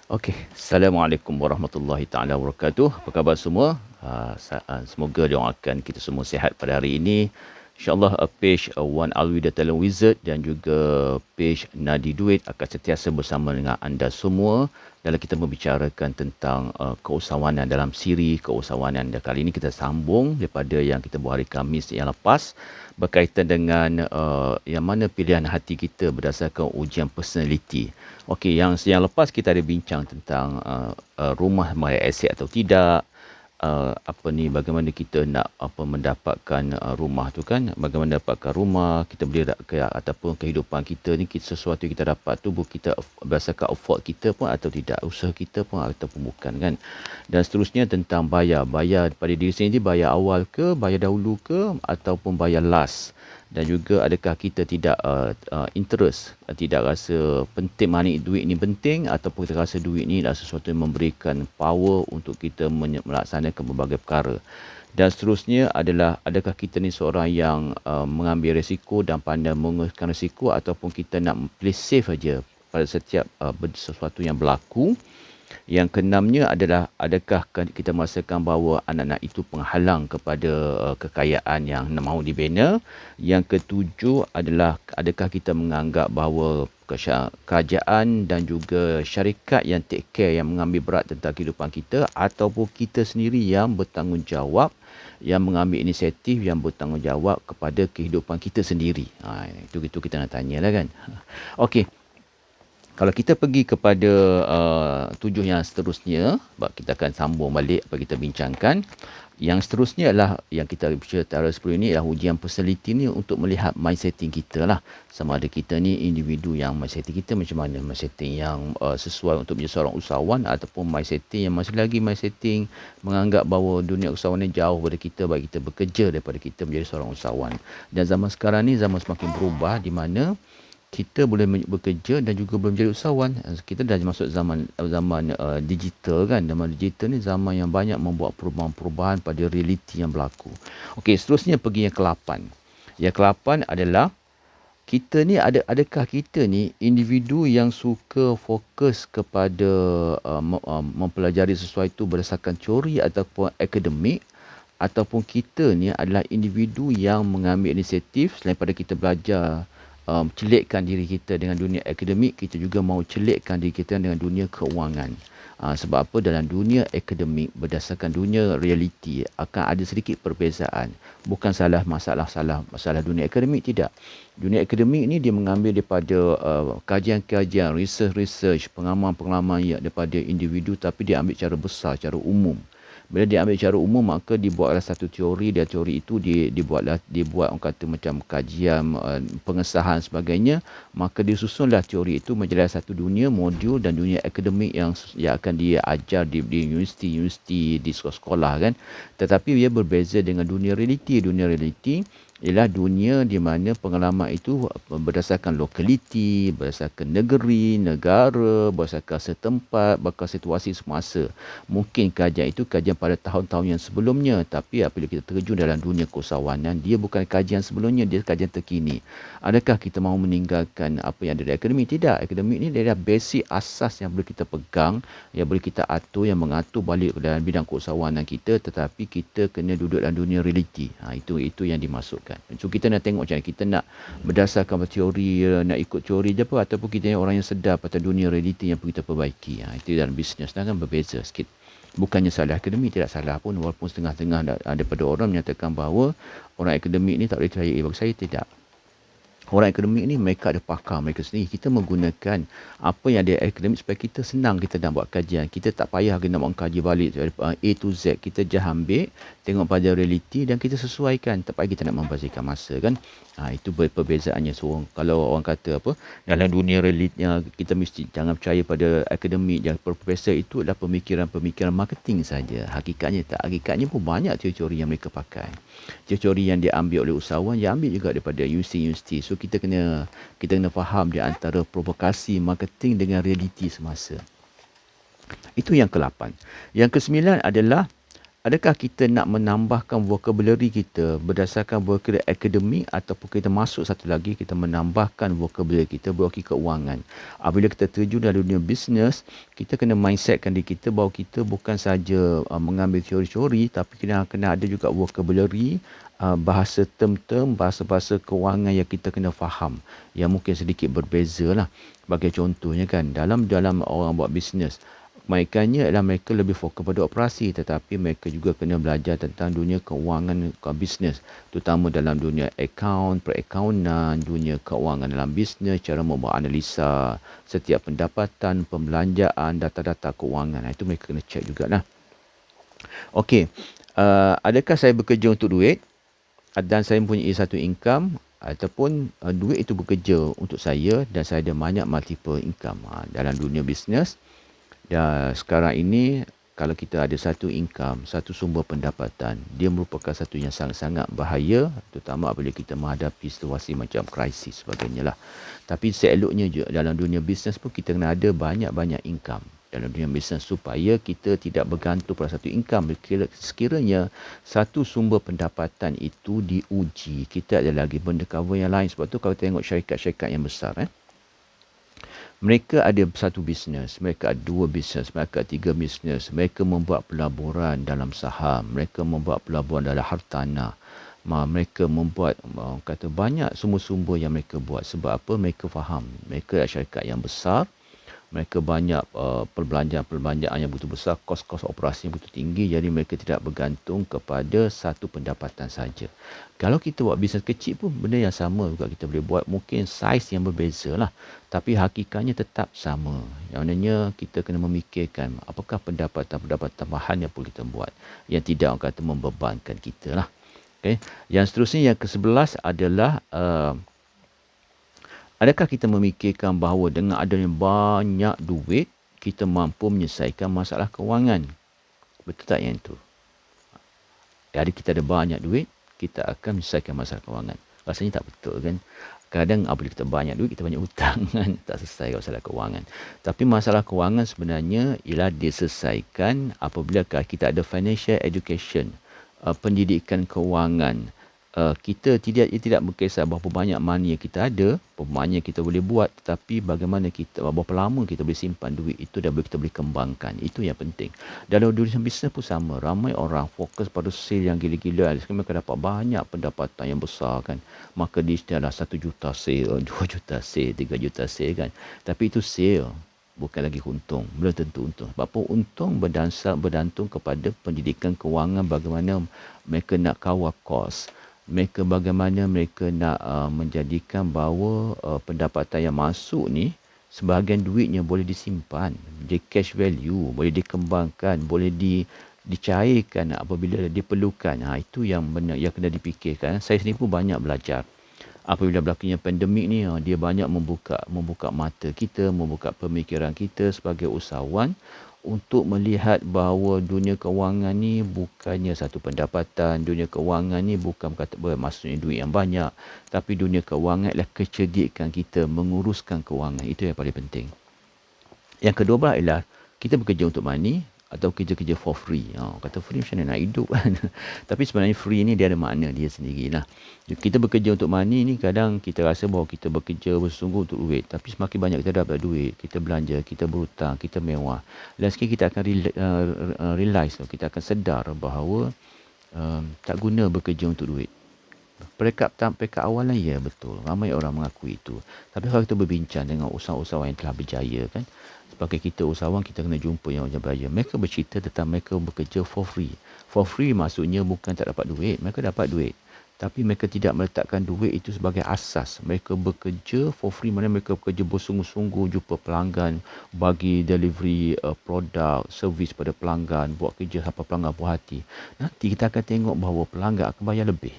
Okey, Assalamualaikum warahmatullahi taala wabarakatuh. Apa khabar semua? Semoga doakan kita semua sihat pada hari ini. InsyaAllah page Wan Alwi The Talent Wizard dan juga page Nadi Duit akan sentiasa bersama dengan anda semua dalam kita membicarakan tentang keusahawanan dalam siri keusahawanan. Dan kali ini kita sambung daripada yang kita buat hari Khamis yang lepas berkaitan dengan yang mana pilihan hati kita berdasarkan ujian personality. Okey, yang lepas kita ada bincang tentang rumah my aset atau tidak. Bagaimana kita nak mendapatkan rumah tu kan, bagaimana dapatkan rumah, kita boleh ataupun kehidupan kita ni, sesuatu yang kita dapat tu kita berdasarkan afford kita pun atau tidak, usaha kita pun ataupun bukan kan. Dan seterusnya tentang bayar pada diri sendiri, bayar awal ke, bayar dahulu ke, ataupun bayar last. Dan juga adakah kita tidak interest, tidak rasa penting duit ni penting, ataupun kita rasa duit ni adalah sesuatu yang memberikan power untuk kita melaksanakan berbagai perkara. Dan seterusnya adalah adakah kita ni seorang yang mengambil risiko dan pandai menguruskan risiko, ataupun kita nak play safe saja pada setiap sesuatu yang berlaku. Yang keenamnya adalah adakah kita merasakan bahawa anak-anak itu penghalang kepada kekayaan yang mahu dibina. Yang ketujuh adalah adakah kita menganggap bahawa kerajaan dan juga syarikat yang take care, yang mengambil berat tentang kehidupan kita, ataupun kita sendiri yang bertanggungjawab, yang mengambil inisiatif, yang bertanggungjawab kepada kehidupan kita sendiri. Itu kita nak tanyalah kan. Okey. Kalau kita pergi kepada tujuh yang seterusnya, kita akan sambung balik apa kita bincangkan. Yang seterusnya adalah yang kita bicara sebelum ini adalah ujian personality ni untuk melihat mindsetting kita lah. Sama ada kita ni individu yang mindsetting kita macam mana, mindsetting yang sesuai untuk menjadi seorang usahawan, ataupun mindsetting yang masih lagi mindsetting menganggap bahawa dunia usahawan ni jauh daripada kita, baik kita bekerja daripada kita menjadi seorang usahawan. Dan zaman sekarang ni zaman semakin berubah di mana kita boleh bekerja dan juga boleh menjadi usahawan. Kita dah masuk zaman digital kan. Zaman digital ni zaman yang banyak membuat perubahan-perubahan pada realiti yang berlaku. Okey, seterusnya pergi yang ke-8. Yang ke-8 adalah kita ni adakah kita ni individu yang suka fokus kepada mempelajari sesuatu berdasarkan teori ataupun akademik, ataupun kita ni adalah individu yang mengambil inisiatif selain pada kita belajar celikkan diri kita dengan dunia akademik, kita juga mahu celikkan diri kita dengan dunia keuangan. Sebab apa? Dalam dunia akademik berdasarkan dunia realiti akan ada sedikit perbezaan. Bukan masalah dunia akademik, tidak. Dunia akademik ni dia mengambil daripada kajian-kajian, research, pengalaman-pengalaman daripada individu, tapi dia ambil cara besar, cara umum. Bila dia ambil cara umum, maka dibuatlah satu teori, dan teori itu dibuat orang kata macam kajian, pengesahan sebagainya. Maka disusunlah teori itu menjadi satu dunia modul dan dunia akademik yang akan diajar di universiti, di sekolah kan. Tetapi ia berbeza dengan dunia realiti. Dunia realiti ialah dunia di mana pengalaman itu berdasarkan lokaliti, berdasarkan negeri, negara, berdasarkan setempat, bahkan situasi semasa. Mungkin kajian itu kajian pada tahun-tahun yang sebelumnya, tapi apabila kita terjun dalam dunia keusahawanan, dia bukan kajian sebelumnya, dia kajian terkini. Adakah kita mahu meninggalkan apa yang ada di akademik? Tidak. Akademik ni adalah basic asas yang boleh kita pegang, yang boleh kita atur, yang mengatur balik dalam bidang keusahawanan kita, tetapi kita kena duduk dalam dunia realiti. Itu yang dimasukkan. So kita nak tengok macam mana kita nak berdasarkan teori, nak ikut teori je apa, ataupun kita ni orang yang sedar pada dunia realiti yang perlu kita perbaiki. Itu dalam bisnes kan berbeza sikit. Bukannya salah akademik, tidak salah pun, walaupun setengah-setengah daripada orang menyatakan bahawa orang akademik ni tak boleh percaya. Bagi saya tidak. Orang akademik ni mereka ada pakar mereka sendiri. Kita menggunakan apa yang ada akademik supaya kita senang kita nak buat kajian. Kita tak payah kena buat kaji balik dari A to Z. Kita just ambil, tengok pada realiti dan kita sesuaikan. Tak payah kita nak membazirkan masa kan. Itu perbezaannya. So kalau orang kata dalam dunia realiti kita mesti jangan percaya pada akademik, jangan profesor, itu adalah pemikiran marketing saja. Hakikatnya tak. Hakikatnya pun banyak teori yang mereka pakai. Teori yang diambil oleh usahawan, yang ambil juga daripada universiti. So kita kena faham di antara provokasi marketing dengan realiti semasa. Itu yang ke-8. Yang ke-9 adalah Adakah kita nak menambahkan vocabulary kita berdasarkan vocabulary akademik ataupun kita masuk satu lagi kita menambahkan vocabulary kita berwakil keuangan. Apabila kita terjun dalam dunia bisnes, kita kena mindsetkan diri kita bahawa kita bukan saja mengambil teori-teori tapi kena ada juga vocabulary, bahasa term-term, bahasa-bahasa keuangan yang kita kena faham yang mungkin sedikit berbeza lah. Sebagai contohnya kan, dalam orang buat bisnes, mereka mereka lebih fokus pada operasi tetapi mereka juga kena belajar tentang dunia keuangan bisnes, terutama dalam dunia perakaunan, dunia keuangan dalam bisnes, cara membuat analisa setiap pendapatan, pembelanjaan, data-data keuangan. Itu mereka kena check jugalah. Okey, adakah saya bekerja untuk duit dan saya mempunyai satu income ataupun duit itu bekerja untuk saya dan saya ada banyak multiple income dalam dunia bisnes? Dan sekarang ini kalau kita ada satu income, satu sumber pendapatan, dia merupakan satu yang sangat-sangat bahaya, terutama apabila kita menghadapi situasi macam krisis sebagainya lah. Tapi seeloknya je dalam dunia bisnes pun kita kena ada banyak-banyak income dalam dunia bisnes supaya kita tidak bergantung pada satu income. Sekiranya satu sumber pendapatan itu diuji, kita ada lagi benda cover yang lain. Sebab tu kalau tengok syarikat-syarikat yang besar, mereka ada satu bisnes, mereka ada dua bisnes, mereka ada tiga bisnes. Mereka membuat pelaburan dalam saham, mereka membuat pelaburan dalam hartanah. Mereka membuat kata banyak sumber-sumber yang mereka buat. Sebab apa? Mereka faham. Mereka adalah syarikat yang besar. Mereka banyak perbelanjaan yang begitu besar, kos-kos operasi yang begitu tinggi. Jadi mereka tidak bergantung kepada satu pendapatan saja. Kalau kita buat bisnes kecil pun benda yang sama juga kita boleh buat. Mungkin saiz yang berbeza lah. Tapi hakikatnya tetap sama. Yang maknanya kita kena memikirkan apakah pendapatan tambahan yang perlu kita buat. Yang tidak orang kata membebankan kita lah. Okay. Yang seterusnya yang ke-11 adalah adakah kita memikirkan bahawa dengan adanya banyak duit, kita mampu menyelesaikan masalah kewangan? Betul tak yang itu? Jadi kita ada banyak duit, kita akan menyelesaikan masalah kewangan. Rasanya tak betul kan? Kadang apabila kita banyak duit, kita banyak hutang kan? Tak selesai masalah kewangan. Tapi masalah kewangan sebenarnya ialah diselesaikan apabila kita ada financial education, pendidikan kewangan. Kita tidak berkisar berapa banyak money yang kita ada, berapa banyak kita boleh buat, tetapi bagaimana kita, berapa lama kita boleh simpan duit itu dah kita boleh kembangkan. Itu yang penting. Dalam dunia bisnes pun sama. Ramai orang fokus pada sale yang gila-gila. Sekarang mereka dapat banyak pendapatan yang besar kan. Maka dia adalah 1 juta sale, 2 juta sale, 3 juta sale kan. Tapi itu sale. Bukan lagi untung. Belum tentu untung. Sebab apa? Untung bergantung kepada pendidikan kewangan, bagaimana mereka nak kawal kos. Mereka bagaimana mereka nak menjadikan bahawa pendapatan yang masuk ni sebahagian duitnya boleh disimpan, dia cash value, boleh dikembangkan, boleh dicairkan apabila diperlukan. Itu yang benar yang kena dipikirkan. Saya sendiri pun banyak belajar. Apabila berlakunya pandemik ni, dia banyak membuka mata kita, membuka pemikiran kita sebagai usahawan untuk melihat bahawa dunia kewangan ni bukannya satu pendapatan, dunia kewangan ni bukan maksudnya duit yang banyak, tapi dunia kewangan adalah kecerdikan kita menguruskan kewangan. Itu yang paling penting. Yang kedua ialah kita bekerja untuk money atau kerja-kerja for free. Kata free macam mana nak hidup kan. Tapi sebenarnya free ni dia ada makna dia sendirilah. Kita bekerja untuk money ni kadang kita rasa bahawa kita bekerja bersungguh untuk duit. Tapi semakin banyak kita dapat duit, kita belanja, kita berhutang, kita mewah. Dan sikit kita akan realize, kita akan sedar bahawa tak guna bekerja untuk duit. Peringkat awalan ya betul. Ramai orang mengakui itu. Tapi kalau kita berbincang dengan usahawan yang telah berjaya kan, sebagai kita usahawan, kita kena jumpa yang berjaya. Mereka bercerita tentang mereka bekerja for free. For free maksudnya bukan tak dapat duit. Mereka dapat duit. Tapi mereka tidak meletakkan duit itu sebagai asas. Mereka bekerja for free. Mana mereka bekerja bersungguh-sungguh, jumpa pelanggan, bagi delivery produk, servis pada pelanggan, buat kerja sampai pelanggan puas hati. Nanti kita akan tengok bahawa pelanggan akan bayar lebih.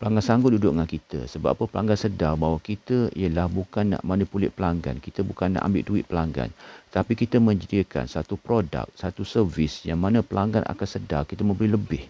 Pelanggan sanggup duduk dengan kita. Sebab apa? Pelanggan sedar bahawa kita ialah bukan nak manipulate pelanggan. Kita bukan nak ambil duit pelanggan. Tapi kita menyediakan satu produk, satu servis yang mana pelanggan akan sedar kita memberi lebih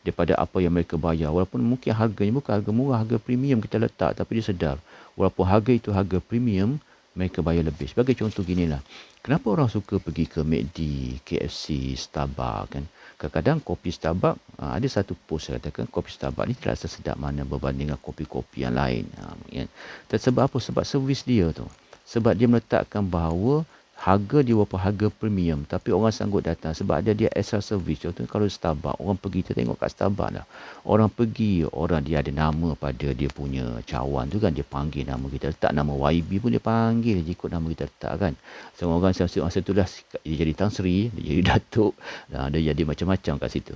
daripada apa yang mereka bayar. Walaupun mungkin harganya bukan harga murah, harga premium kita letak. Tapi dia sedar. Walaupun harga itu harga premium, mereka bayar lebih. Sebagai contoh ginilah, kenapa orang suka pergi ke McD, KFC, Starbucks kan? Kadang-kadang kopi Starbucks, ada satu post saya katakan kopi Starbucks ni tidak sesedap mana berbanding dengan kopi-kopi yang lain. Kan? Dan sebab apa? Sebab servis dia tu. Sebab dia meletakkan bahawa harga dia berapa harga premium, tapi orang sanggup datang sebab ada dia extra service. Contoh kalau Starbucks, orang pergi, kita tengok kat Starbucks lah, orang pergi, orang dia ada nama pada dia punya cawan tu kan, dia panggil nama kita, letak nama YB pun dia panggil, dia ikut nama kita letak kan. Semua orang masa tu dah dia jadi Tan Sri, dia jadi Datuk, dia jadi macam-macam kat situ.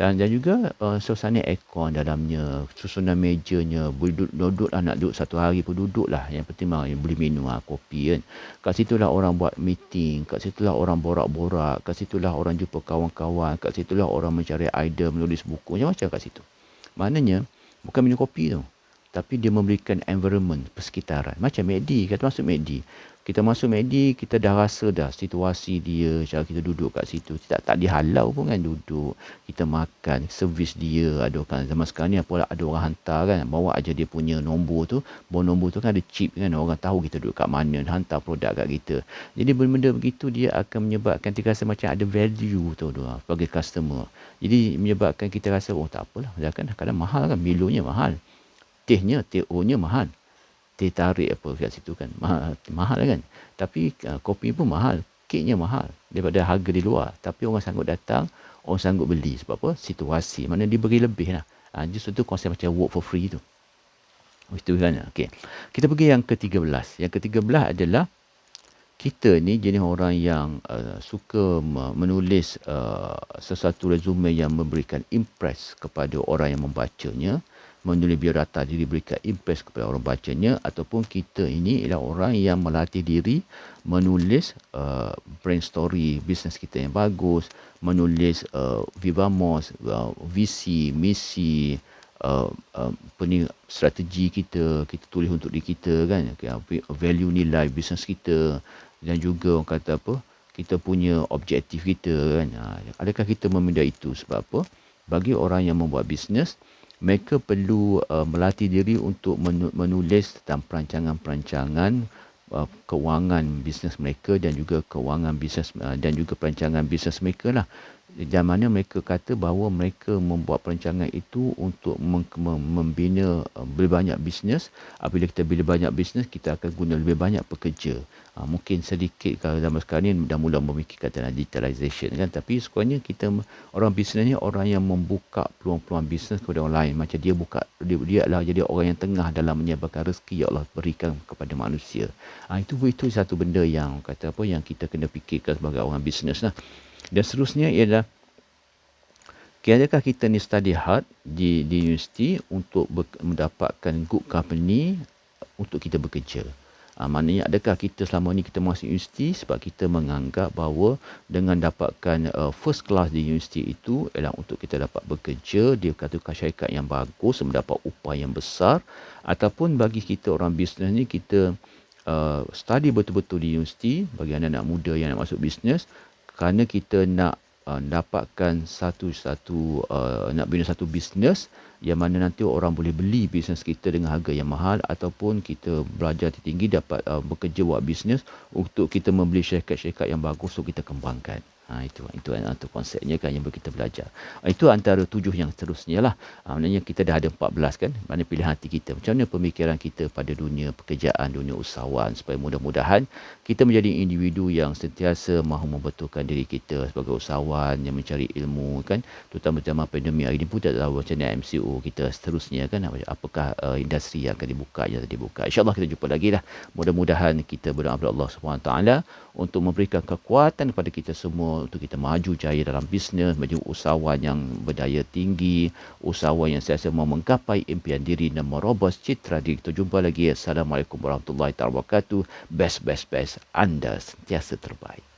Dan juga suasana aircon dalamnya, susunan mejanya, boleh duduk lah, nak duduk satu hari pun duduk lah. Yang penting boleh minum kopi kan. Kat situlah orang buat meeting, kat situlah orang borak-borak, kat situlah orang jumpa kawan-kawan, kat situlah orang mencari idea, menulis buku, macam-macam kat situ. Maknanya, bukan minum kopi tu, tapi dia memberikan environment, persekitaran. Macam McD, kita masuk McD. Kita masuk McD, kita dah rasa dah situasi dia, cara kita duduk kat situ. Tak dihalau pun kan duduk. Kita makan, servis dia. Ada kan zaman sekarang ni apa ada orang hantar kan, bawa aja dia punya nombor tu. Bawa nombor tu kan ada chip kan, orang tahu kita duduk kat mana, hantar produk kat kita. Jadi benda-benda begitu dia akan menyebabkan kita rasa macam ada value tu sebagai customer. Jadi menyebabkan kita rasa tak apalah, kadang-kadang mahal kan, Milonya mahal. Tehnya, TO-nya mahal. Teh tarik apa kat situ kan, mahal kan. Tapi kopi pun mahal, keknya mahal daripada harga di luar. Tapi orang sanggup datang, orang sanggup beli. Sebab apa? Situasi. Mana diberi lebih lah. Justru tu konsep macam work for free tu. Itu kan. Okay. Kita pergi yang ke-13. Yang ke-13 adalah kita ni jenis orang yang suka menulis sesuatu resume yang memberikan impress kepada orang yang membacanya. Menulis biodata diri, berikan impress kepada orang bacanya, ataupun kita ini ialah orang yang melatih diri menulis brand story bisnes kita yang bagus, menulis Vivamos, visi, misi, strategi kita tulis untuk diri kita kan, value nilai bisnes kita, dan juga orang kata apa, kita punya objektif kita kan. Adakah kita memendai itu? Sebab apa? Bagi orang yang membuat bisnes, mereka perlu melatih diri untuk menulis tentang perancangan-perancangan kewangan bisnes mereka dan juga kewangan bisnes dan juga perancangan bisnes mereka lah. Dan mana mereka kata bahawa mereka membuat perancangan itu untuk membina lebih banyak bisnes. Apabila kita bila banyak bisnes, kita akan guna lebih banyak pekerja. Mungkin sedikit kalau zaman sekarang ni dah mula memikirkan tentang digitalization kan. Tapi sekurangnya kita, orang bisnes ni orang yang membuka peluang-peluang bisnes kepada orang lain. Macam dia adalah jadi orang yang tengah dalam menyebarkan rezeki yang Allah berikan kepada manusia. Itu satu benda yang kata apa, yang kita kena fikirkan sebagai orang bisnes lah. Dan seterusnya ialah, adakah kita ni study hard di universiti untuk mendapatkan good company untuk kita bekerja? Maknanya adakah kita selama ni kita masuk universiti sebab kita menganggap bahawa dengan dapatkan first class di universiti itu ialah untuk kita dapat bekerja, dia katakan syarikat yang bagus, mendapat upah yang besar, ataupun bagi kita orang bisnes ni kita study betul-betul di universiti bagi anak-anak muda yang nak masuk bisnes, kerana kita nak dapatkan nak bina satu bisnes yang mana nanti orang boleh beli bisnes kita dengan harga yang mahal, ataupun kita belajar tinggi dapat bekerja buat bisnes untuk kita membeli syarikat-syarikat yang bagus untuk kita kembangkan. Itu konsepnya kan yang kita belajar. Itu antara 7 yang seterusnya lah. Maknanya kita dah ada 14 kan. Mana pilihan hati kita. Macam mana pemikiran kita pada dunia pekerjaan, dunia usahawan, supaya mudah-mudahan kita menjadi individu yang sentiasa mahu membetulkan diri kita sebagai usahawan yang mencari ilmu kan. Terutama zaman pandemik hari ini pun tak tahu macam mana MCO kita seterusnya kan. Apakah industri yang akan dibuka, yang dibuka. InsyaAllah kita jumpa lagi lah. Mudah-mudahan kita berdoa kepada Allah SWT untuk memberikan kekuatan kepada kita semua untuk kita maju jaya dalam bisnes, menjadi usahawan yang berdaya tinggi, usahawan yang sentiasa mau menggapai impian diri dan merobos citra diri. Kita jumpa lagi. Assalamualaikum warahmatullahi wabarakatuh. Best. Anda sentiasa terbaik.